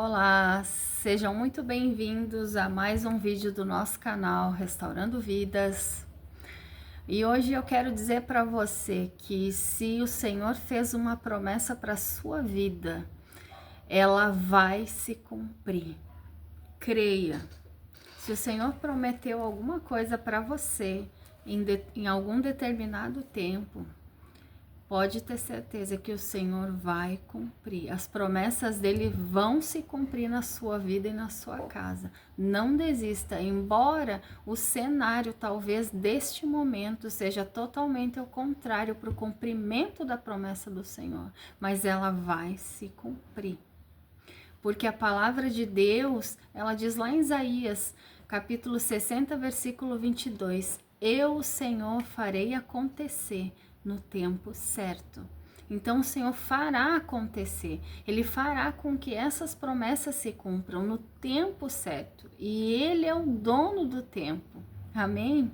Olá, sejam muito bem-vindos a mais um vídeo do nosso canal Restaurando Vidas. E hoje eu quero dizer para você que se o Senhor fez uma promessa para sua vida, ela vai se cumprir. Creia. Se o Senhor prometeu alguma coisa para você em algum determinado tempo, pode ter certeza que o Senhor vai cumprir. As promessas dele vão se cumprir na sua vida e na sua casa. Não desista, embora o cenário talvez deste momento seja totalmente ao contrário para o cumprimento da promessa do Senhor, mas ela vai se cumprir. Porque a palavra de Deus, ela diz lá em Isaías, capítulo 60, versículo 22, eu, o Senhor, farei acontecer no tempo certo. Então o Senhor fará acontecer, Ele fará com que essas promessas se cumpram no tempo certo. E Ele é o dono do tempo, amém?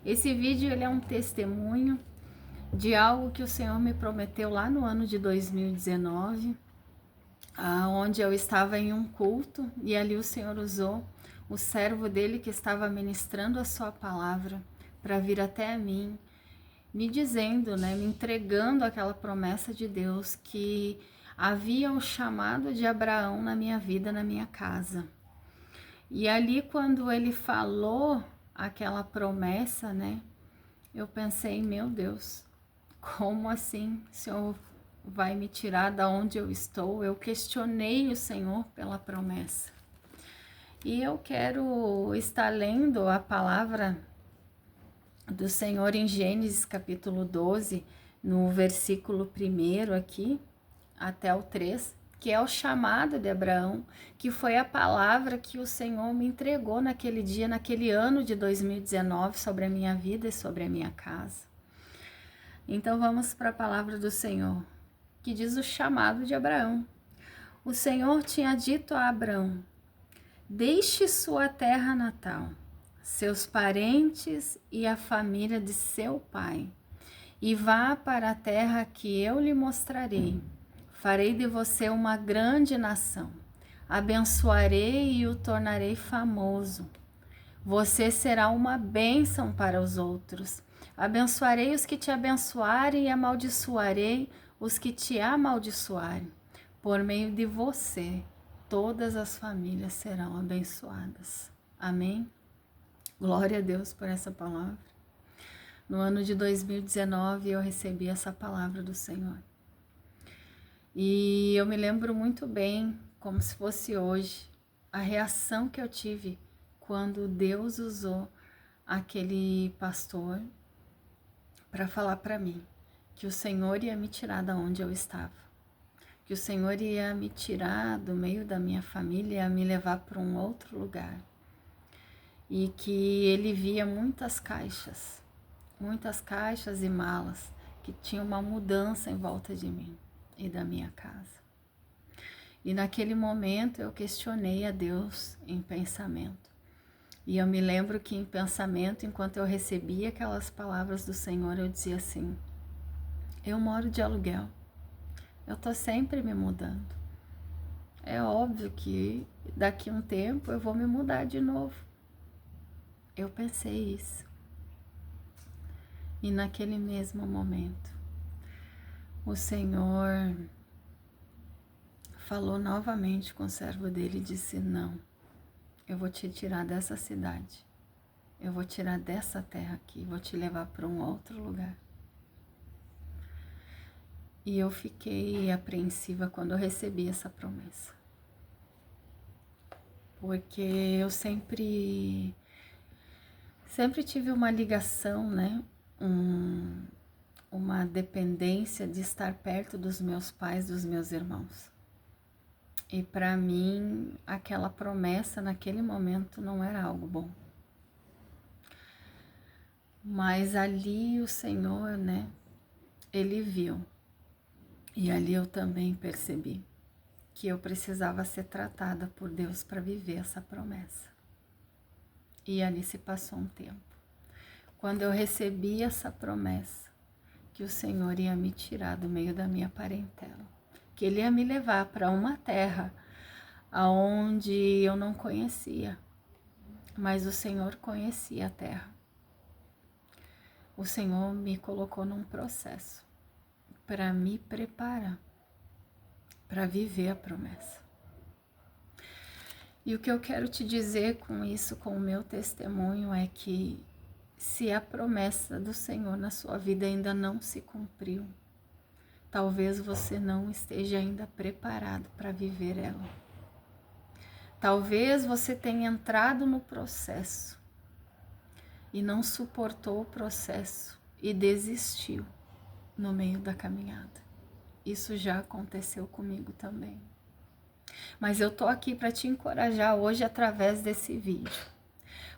Esse vídeo ele é um testemunho de algo que o Senhor me prometeu lá no ano de 2019, onde eu estava em um culto e ali o Senhor usou o servo dele que estava ministrando a sua palavra para vir até a mim, me dizendo, né, me entregando aquela promessa de Deus que havia o chamado de Abraão na minha vida, na minha casa. E ali quando ele falou aquela promessa, né, eu pensei, meu Deus, como assim, Senhor vai me tirar da onde eu estou? Eu questionei o Senhor pela promessa. E eu quero estar lendo a palavra do Senhor em Gênesis capítulo 12, no versículo 1 aqui, até o 3, que é o chamado de Abraão, que foi a palavra que o Senhor me entregou naquele dia, naquele ano de 2019, sobre a minha vida e sobre a minha casa. Então vamos para a palavra do Senhor, que diz o chamado de Abraão. O Senhor tinha dito a Abraão: deixe sua terra natal, seus parentes e a família de seu pai, e vá para a terra que eu lhe mostrarei. Farei de você uma grande nação, abençoarei e o tornarei famoso. Você será uma bênção para os outros. Abençoarei os que te abençoarem e amaldiçoarei os que te amaldiçoarem. Por meio de você, todas as famílias serão abençoadas. Amém? Glória a Deus por essa palavra. No ano de 2019, eu recebi essa palavra do Senhor. E eu me lembro muito bem, como se fosse hoje, a reação que eu tive quando Deus usou aquele pastor para falar para mim que o Senhor ia me tirar da onde eu estava, que o Senhor ia me tirar do meio da minha família e ia me levar para um outro lugar, e que ele via muitas caixas e malas, que tinha uma mudança em volta de mim e da minha casa. E naquele momento eu questionei a Deus em pensamento. E eu me lembro que em pensamento, enquanto eu recebia aquelas palavras do Senhor, eu dizia assim: eu moro de aluguel, eu tô sempre me mudando. É óbvio que daqui a um tempo eu vou me mudar de novo. Eu pensei isso. E naquele mesmo momento, o Senhor falou novamente com o servo dele e disse: não, eu vou te tirar dessa cidade, eu vou tirar dessa terra aqui, vou te levar para um outro lugar. E eu fiquei apreensiva quando eu recebi essa promessa, porque eu sempre tive uma ligação, né, uma dependência de estar perto dos meus pais, dos meus irmãos. E para mim, aquela promessa naquele momento não era algo bom. Mas ali o Senhor, né, Ele viu. E ali eu também percebi que eu precisava ser tratada por Deus para viver essa promessa. E ali se passou um tempo. Quando eu recebi essa promessa, que o Senhor ia me tirar do meio da minha parentela, que Ele ia me levar para uma terra aonde eu não conhecia, mas o Senhor conhecia a terra. O Senhor me colocou num processo para me preparar para viver a promessa. E o que eu quero te dizer com isso, com o meu testemunho, é que se a promessa do Senhor na sua vida ainda não se cumpriu, talvez você não esteja ainda preparado para viver ela. Talvez você tenha entrado no processo e não suportou o processo e desistiu no meio da caminhada. Isso já aconteceu comigo também. Mas eu tô aqui para te encorajar hoje através desse vídeo.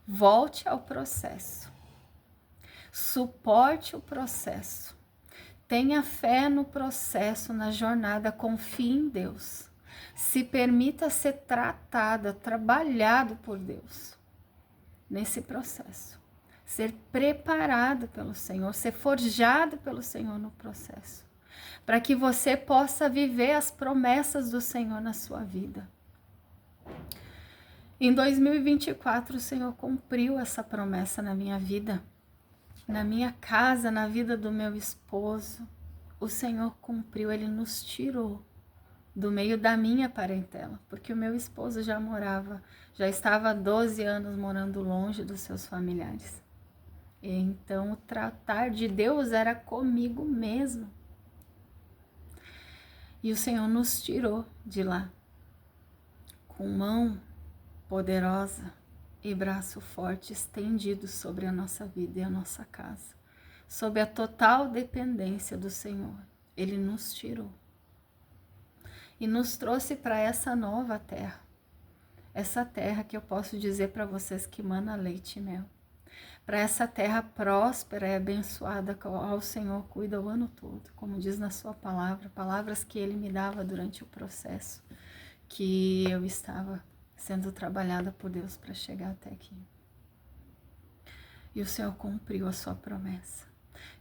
Volte ao processo. Suporte o processo. Tenha fé no processo, na jornada, confie em Deus. Se permita ser tratada, trabalhado por Deus nesse processo. Ser preparado pelo Senhor, ser forjado pelo Senhor no processo, para que você possa viver as promessas do Senhor na sua vida. Em 2024, o Senhor cumpriu essa promessa na minha vida, na minha casa, na vida do meu esposo. O Senhor cumpriu, Ele nos tirou do meio da minha parentela, porque o meu esposo já estava há 12 anos morando longe dos seus familiares. Então, o tratar de Deus era comigo mesmo. E o Senhor nos tirou de lá, com mão poderosa e braço forte estendido sobre a nossa vida e a nossa casa, sob a total dependência do Senhor. Ele nos tirou e nos trouxe para essa nova terra, essa terra que eu posso dizer para vocês que mana leite e mel, para essa terra próspera e abençoada, qual o Senhor cuida o ano todo, como diz na sua palavra, palavras que Ele me dava durante o processo que eu estava sendo trabalhada por Deus para chegar até aqui. E o Senhor cumpriu a sua promessa.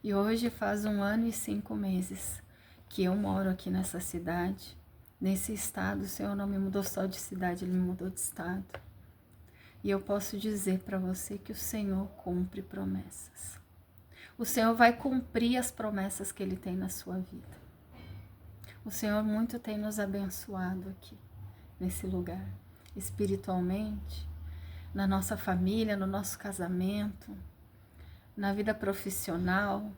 E hoje faz 1 ano e 5 meses que eu moro aqui nessa cidade, nesse estado. O Senhor não me mudou só de cidade, Ele me mudou de estado. E eu posso dizer para você que o Senhor cumpre promessas. O Senhor vai cumprir as promessas que Ele tem na sua vida. O Senhor muito tem nos abençoado aqui, nesse lugar, espiritualmente, na nossa família, no nosso casamento, na vida profissional.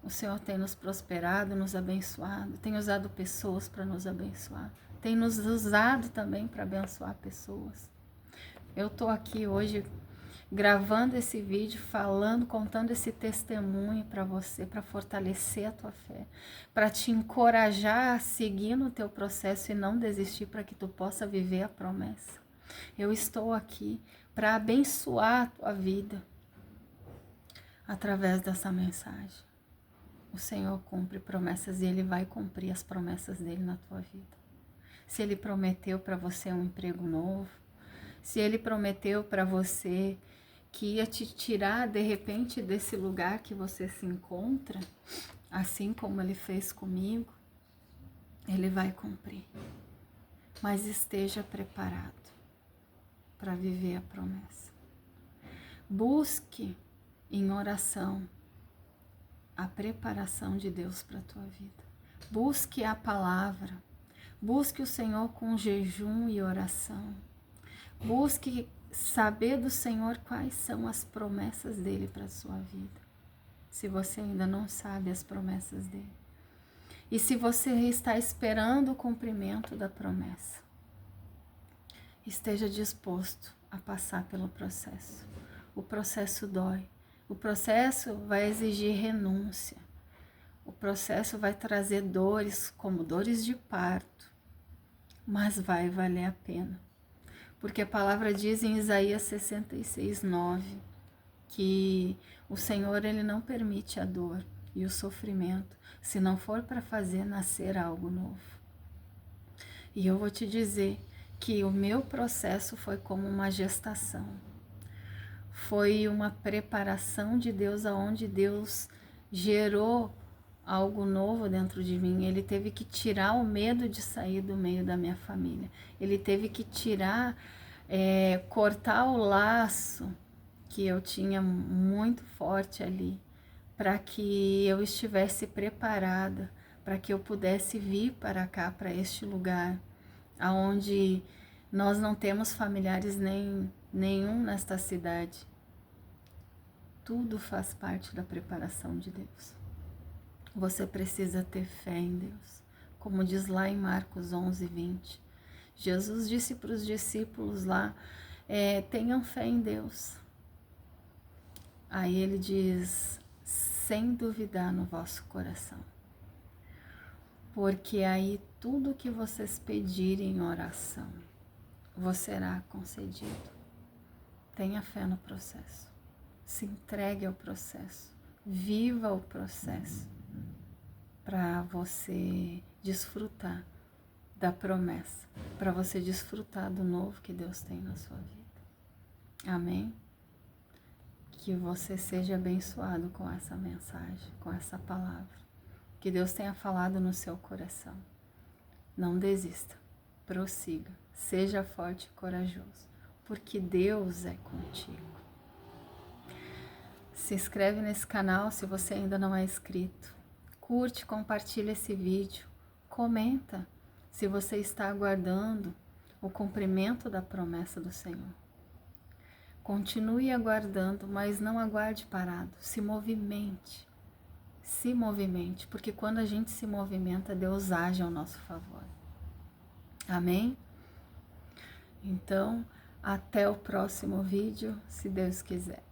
O Senhor tem nos prosperado, nos abençoado, tem usado pessoas para nos abençoar, tem nos usado também para abençoar pessoas. Eu tô aqui hoje gravando esse vídeo, falando, contando esse testemunho para você, para fortalecer a tua fé, para te encorajar a seguir no teu processo e não desistir, para que tu possa viver a promessa. Eu estou aqui para abençoar a tua vida através dessa mensagem. O Senhor cumpre promessas e Ele vai cumprir as promessas dele na tua vida. Se Ele prometeu para você um emprego novo, se Ele prometeu para você que ia te tirar de repente desse lugar que você se encontra, assim como Ele fez comigo, Ele vai cumprir. Mas esteja preparado para viver a promessa. Busque em oração a preparação de Deus para a tua vida. Busque a palavra. Busque o Senhor com jejum e oração. Busque saber do Senhor quais são as promessas dele para a sua vida. Se você ainda não sabe as promessas dele. E se você está esperando o cumprimento da promessa, esteja disposto a passar pelo processo. O processo dói. O processo vai exigir renúncia. O processo vai trazer dores, como dores de parto. Mas vai valer a pena. Porque a palavra diz em Isaías 66:9 que o Senhor, Ele não permite a dor e o sofrimento, se não for para fazer nascer algo novo. E eu vou te dizer que o meu processo foi como uma gestação. Foi uma preparação de Deus, aonde Deus gerou algo novo dentro de mim. Ele teve que tirar o medo de sair do meio da minha família. Ele teve que tirar, cortar o laço que eu tinha muito forte ali, para que eu estivesse preparada, para que eu pudesse vir para cá, para este lugar, aonde nós não temos familiares nenhum nesta cidade. Tudo faz parte da preparação de Deus. Você precisa ter fé em Deus. Como diz lá em Marcos 11:20. Jesus disse para os discípulos lá, tenham fé em Deus. Aí ele diz, sem duvidar no vosso coração. Porque aí tudo que vocês pedirem em oração, vos será concedido. Tenha fé no processo. Se entregue ao processo. Viva o processo. Para você desfrutar da promessa. Para você desfrutar do novo que Deus tem na sua vida. Amém? Que você seja abençoado com essa mensagem, com essa palavra. Que Deus tenha falado no seu coração. Não desista, prossiga, seja forte e corajoso, porque Deus é contigo. Se inscreve nesse canal se você ainda não é inscrito. Curte, compartilha esse vídeo, comenta se você está aguardando o cumprimento da promessa do Senhor. Continue aguardando, mas não aguarde parado, se movimente. Se movimente, porque quando a gente se movimenta, Deus age ao nosso favor. Amém? Então, até o próximo vídeo, se Deus quiser.